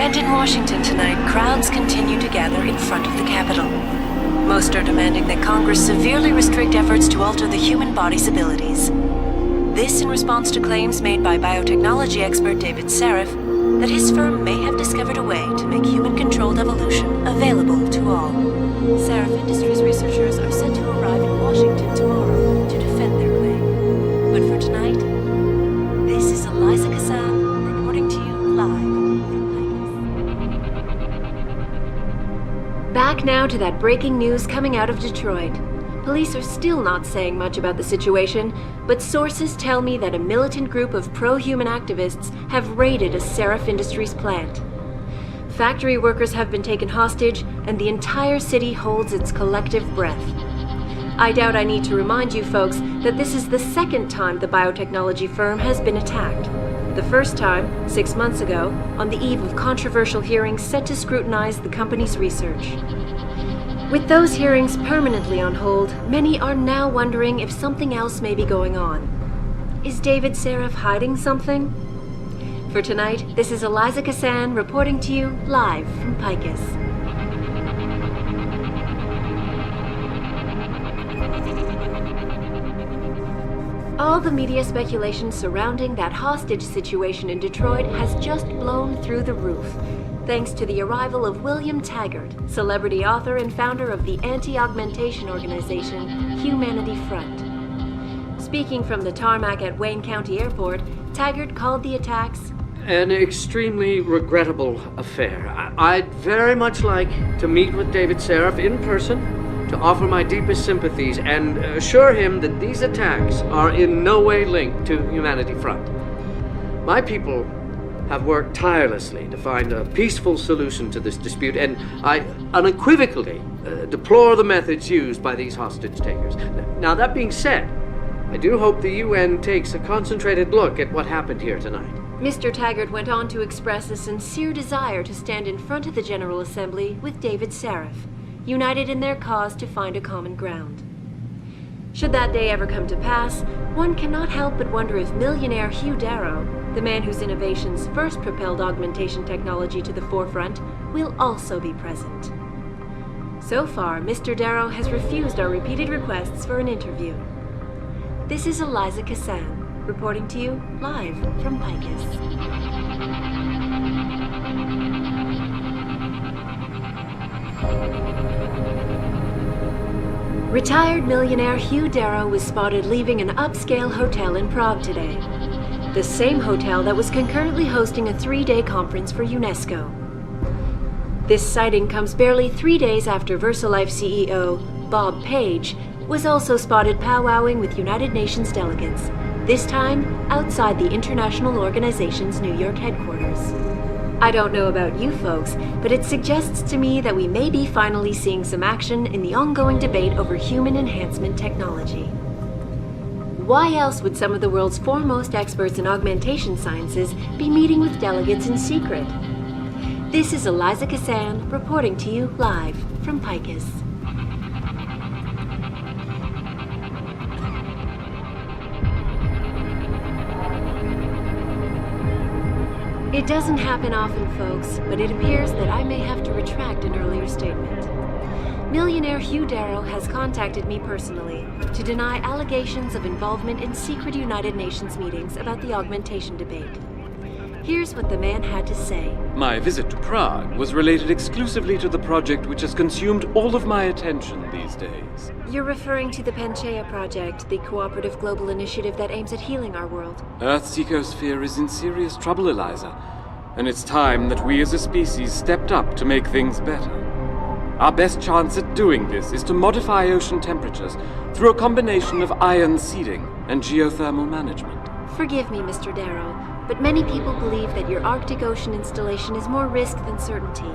And in Washington tonight, crowds continue to gather in front of the Capitol. Most are demanding that Congress severely restrict efforts to alter the human body's abilities. This in response to claims made by biotechnology expert David Sarif that his firm may have discovered a way to make human-controlled evolution available to all. Sarif Industries researchers are set to arrive in Washington tomorrow to defend their claim. But for tonight, this is Eliza Kassan reporting to you live. Back now to that breaking news coming out of Detroit. Police are still not saying much about the situation, but sources tell me that a militant group of pro-human activists have raided a Sarif Industries plant. Factory workers have been taken hostage, and the entire city holds its collective breath. I doubt I need to remind you folks that this is the second time the biotechnology firm has been attacked. The first time, 6 months ago, on the eve of controversial hearings set to scrutinize the company's research. With those hearings permanently on hold, many are now wondering if something else may be going on. Is David Sarif hiding something? For tonight, this is Eliza Kassan reporting to you live from Picus. All the media speculation surrounding that hostage situation in Detroit has just blown through the roof, thanks to the arrival of William Taggart, celebrity author and founder of the anti-augmentation organization Humanity Front. Speaking from the tarmac at Wayne County Airport, Taggart called the attacks an extremely regrettable affair. I'd very much like to meet with David Sarif in person to offer my deepest sympathies and assure him that these attacks are in no way linked to Humanity Front. My people have worked tirelessly to find a peaceful solution to this dispute, and I unequivocally deplore the methods used by these hostage takers. Now, that being said, I do hope the UN takes a concentrated look at what happened here tonight. Mr. Taggart went on to express a sincere desire to stand in front of the General Assembly with David Sarif, united in their cause to find a common ground. Should that day ever come to pass, one cannot help but wonder if millionaire Hugh Darrow, the man whose innovations first propelled augmentation technology to the forefront, will also be present. So far, Mr. Darrow has refused our repeated requests for an interview. This is Eliza Kassan, reporting to you live from Picus. Retired millionaire Hugh Darrow was spotted leaving an upscale hotel in Prague today. The same hotel that was concurrently hosting a 3-day conference for UNESCO. This sighting comes barely 3 days after VersaLife CEO Bob Page was also spotted powwowing with United Nations delegates, this time outside the international organization's New York headquarters. I don't know about you folks, but it suggests to me that we may be finally seeing some action in the ongoing debate over human enhancement technology. Why else would some of the world's foremost experts in augmentation sciences be meeting with delegates in secret? This is Eliza Kassan reporting to you live from Picus. It doesn't happen often, folks, but it appears that I may have to retract an earlier statement. Millionaire Hugh Darrow has contacted me personally to deny allegations of involvement in secret United Nations meetings about the augmentation debate. Here's what the man had to say. My visit to Prague was related exclusively to the project which has consumed all of my attention these days. You're referring to the Panchaea Project, the cooperative global initiative that aims at healing our world. Earth's ecosphere is in serious trouble, Eliza, and it's time that we as a species stepped up to make things better. Our best chance at doing this is to modify ocean temperatures through a combination of ion seeding and geothermal management. Forgive me, Mr. Darrow, but many people believe that your Arctic Ocean installation is more risk than certainty.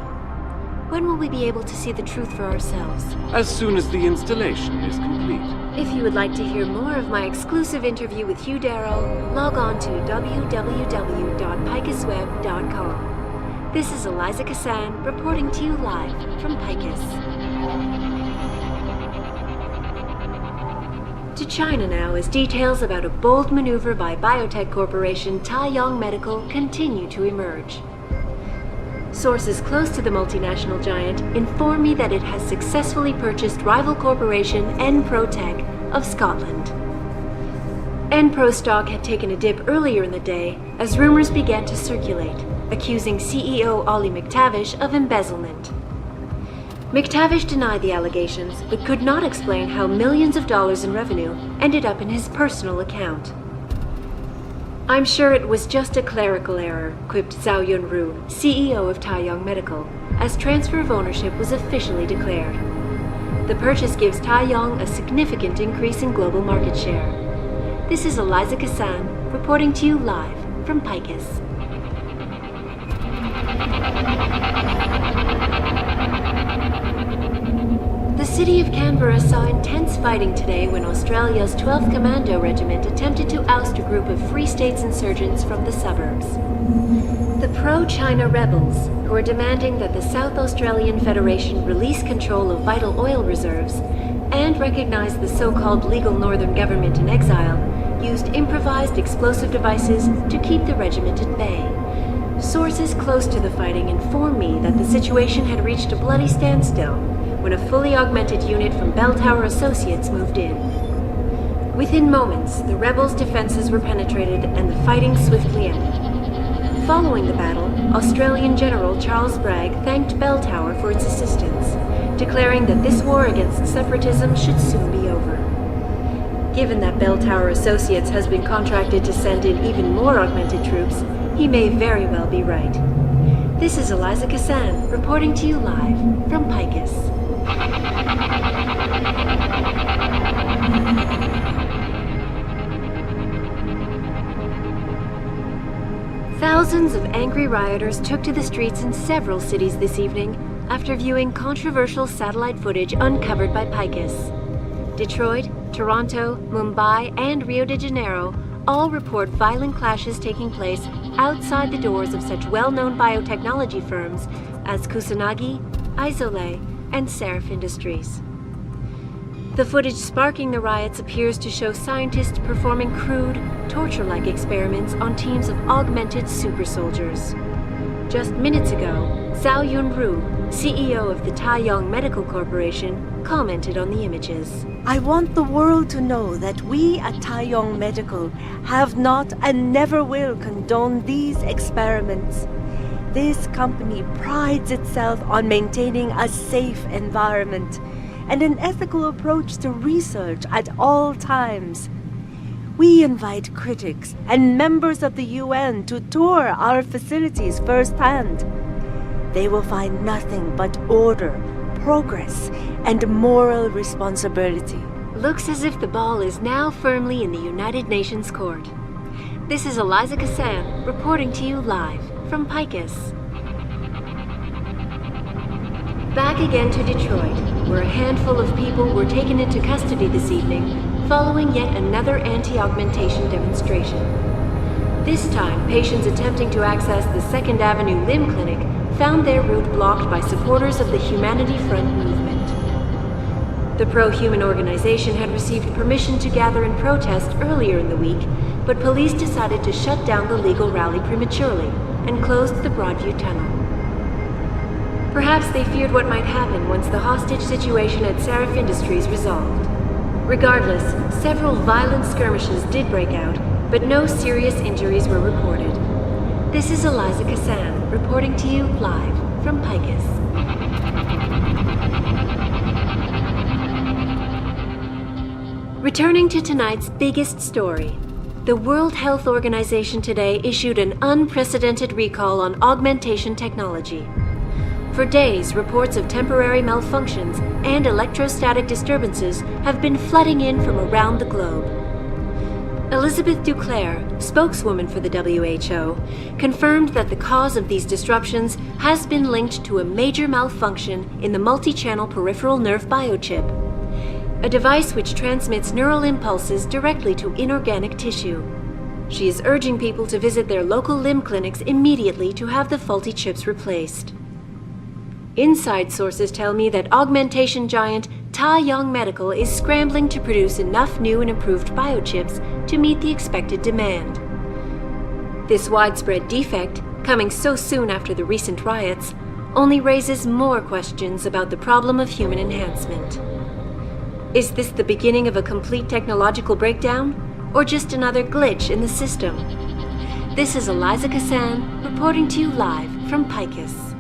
When will we be able to see the truth for ourselves? As soon as the installation is complete. If you would like to hear more of my exclusive interview with Hugh Darrow, log on to www.picusweb.com. This is Eliza Kassan reporting to you live from Picus. To China now, as details about a bold maneuver by biotech corporation Taiyang Medical continue to emerge. Sources close to the multinational giant inform me that it has successfully purchased rival corporation Enprotech of Scotland. Enpro stock had taken a dip earlier in the day as rumors began to circulate, accusing CEO Ollie McTavish of embezzlement. McTavish denied the allegations, but could not explain how millions of dollars in revenue ended up in his personal account. "I'm sure it was just a clerical error," quipped Zhao Yunru, CEO of Taiyang Medical, as transfer of ownership was officially declared. The purchase gives Taiyang a significant increase in global market share. This is Eliza Kassan, reporting to you live from Picus. The city of Canberra saw intense fighting today when Australia's 12th Commando Regiment attempted to oust a group of Free States insurgents from the suburbs. The pro-China rebels, who are demanding that the South Australian Federation release control of vital oil reserves and recognize the so-called legal Northern government in exile, used improvised explosive devices to keep the regiment at bay. Sources close to the fighting inform me that the situation had reached a bloody standstill when a fully augmented unit from Bell Tower Associates moved in. Within moments, the rebels' defenses were penetrated and the fighting swiftly ended. Following the battle, Australian General Charles Bragg thanked Bell Tower for its assistance, declaring that this war against separatism should soon be over. Given that Bell Tower Associates has been contracted to send in even more augmented troops, he may very well be right. This is Eliza Kassan, reporting to you live from Picus. Thousands of angry rioters took to the streets in several cities this evening after viewing controversial satellite footage uncovered by Picus. Detroit, Toronto, Mumbai, and Rio de Janeiro all report violent clashes taking place outside the doors of such well-known biotechnology firms as Kusanagi, Isole, and Seraph Industries. The footage sparking the riots appears to show scientists performing crude, torture-like experiments on teams of augmented super soldiers. Just minutes ago, Zhao Yunru, CEO of the Taiyang Medical Corporation, commented on the images. "I want the world to know that we at Taiyang Medical have not and never will condone these experiments. This company prides itself on maintaining a safe environment and an ethical approach to research at all times. We invite critics and members of the UN to tour our facilities firsthand. They will find nothing but order, progress, and moral responsibility." Looks as if the ball is now firmly in the United Nations court. This is Eliza Kassan, reporting to you live from Picus. Back again to Detroit, where a handful of people were taken into custody this evening following yet another anti-augmentation demonstration. This time, patients attempting to access the 2nd Avenue Limb Clinic found their route blocked by supporters of the Humanity Front movement. The pro-human organization had received permission to gather in protest earlier in the week, but police decided to shut down the legal rally prematurely and closed the Broadview Tunnel. Perhaps they feared what might happen once the hostage situation at Seraph Industries resolved. Regardless, several violent skirmishes did break out, but no serious injuries were reported. This is Eliza Kassan, reporting to you live from Picus. Returning to tonight's biggest story, the World Health Organization today issued an unprecedented recall on augmentation technology. For days, reports of temporary malfunctions and electrostatic disturbances have been flooding in from around the globe. Elizabeth Duclair, spokeswoman for the WHO, confirmed that the cause of these disruptions has been linked to a major malfunction in the multi-channel peripheral nerve biochip, a device which transmits neural impulses directly to inorganic tissue. She is urging people to visit their local limb clinics immediately to have the faulty chips replaced. Inside sources tell me that augmentation giant Taiyang Medical is scrambling to produce enough new and improved biochips to meet the expected demand. This widespread defect, coming so soon after the recent riots, only raises more questions about the problem of human enhancement. Is this the beginning of a complete technological breakdown, or just another glitch in the system? This is Eliza Kassan, reporting to you live from Picus.